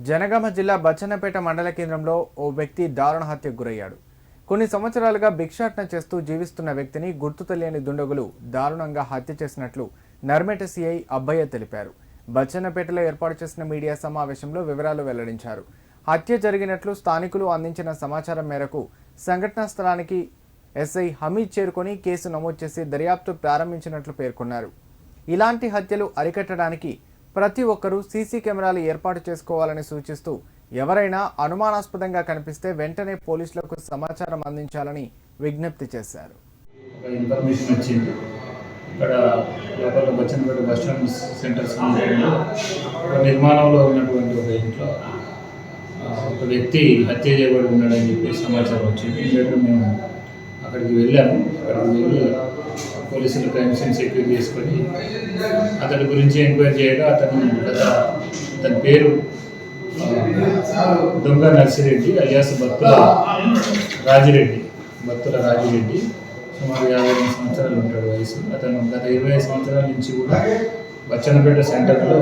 జనగామ జిల్లా బచ్చన్నపేట మండల కేంద్రంలో ఓ వ్యక్తి దారుణ హత్యకు గురయ్యాడు. కొన్ని సంవత్సరాలుగా భిక్షాటన చేస్తూ జీవిస్తున్న వ్యక్తిని గుర్తు తెలియని దుండగులు దారుణంగా హత్య చేసినట్లు నర్మేట సిఐ అబ్బయ్య తెలిపారు. బచ్చన్నపేటలో ఏర్పాటు చేసిన మీడియా సమావేశంలో వివరాలు వెల్లడించారు. హత్య జరిగినట్లు స్థానికులు అందించిన సమాచారం మేరకు సంఘటనా స్థలానికి ఎస్ఐ హమీద్ చేరుకొని కేసు నమోదు చేసి దర్యాప్తు ప్రారంభించినట్లు పేర్కొన్నారు. ఇలాంటి హత్యలు అరికట్టడానికి ప్రతి ఒక్కరూ సీసీ కెమెరాలు ఏర్పాటు చేసుకోవాలని సూచిస్తూ ఎవరైనా అనుమానాస్పదంగా కనిపిస్తే వెంటనే పోలీసులకు సమాచారం అందించాలని విజ్ఞప్తి చేశారు. ఇన్ఫర్మేషన్ వచ్చింది. ఇక్కడ లోపల బచ్చన్నపేట బస్ స్టాండ్ సెంటర్ సమీపంలో నిర్మాణంలో ఉన్నటువంటి ఒక ఇంట్లో ఒక వ్యక్తి హత్య చేయబడి ఉన్నాడని చెప్పి సమాచారం వచ్చింది. ఇమీడియట్గా మేము అక్కడికి వెళ్ళాము. అక్కడికి వెళ్ళి పోలీసులు క్రైమ్ సీన్ సెక్యూర్ చేసుకొని అతని గురించి ఎంక్వైరీ చేయగా అతని పేరు దొంగ నర్సిరెడ్డి అలియాస్ బత్తుల రాజిరెడ్డి. సుమారు 55 సంవత్సరాలు ఉంటాడు వయసు. అతను గత 25 సంవత్సరాల నుంచి కూడా బచ్చన్నపేట సెంటర్లో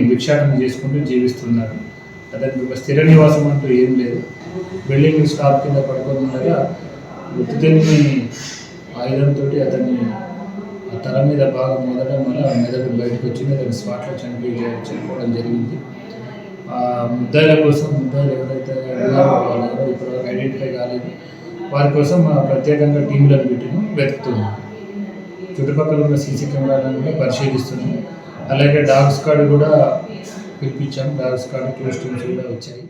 భిక్షాటన చేసుకుంటూ జీవిస్తున్నారు. అతనికి ఒక స్థిర నివాసం అంటూ ఏం లేదు. బిల్డింగ్ స్టాప్ కింద పడుకొని ఉండగా గుర్తు తెలియని ఆయుధంతో అతన్ని తల మీద బాగా మొదలడం వల్ల మెదడు బయటకు వచ్చింది. అతని స్పాట్లో చనిపోవడం జరిగింది. ముద్దాయిల కోసం ముద్దాయిలు ఎవరైతే ఉన్నారో ఇప్పుడు ఐడెంటిఫై కాలేదు. వారి కోసం ప్రత్యేకంగా టీంలను పెట్టిన వెతుకుతున్నాం. చుట్టుపక్కల ఉన్న సీసీ కెమెరాలను కూడా పరిశీలిస్తున్నాం. అలాగే డాగ్ స్క్వాడ్ కూడా పిలిపించాం. డాగ్ స్క్వాడ్ క్లోజ్ టీమ్స్ కూడా వచ్చాయి.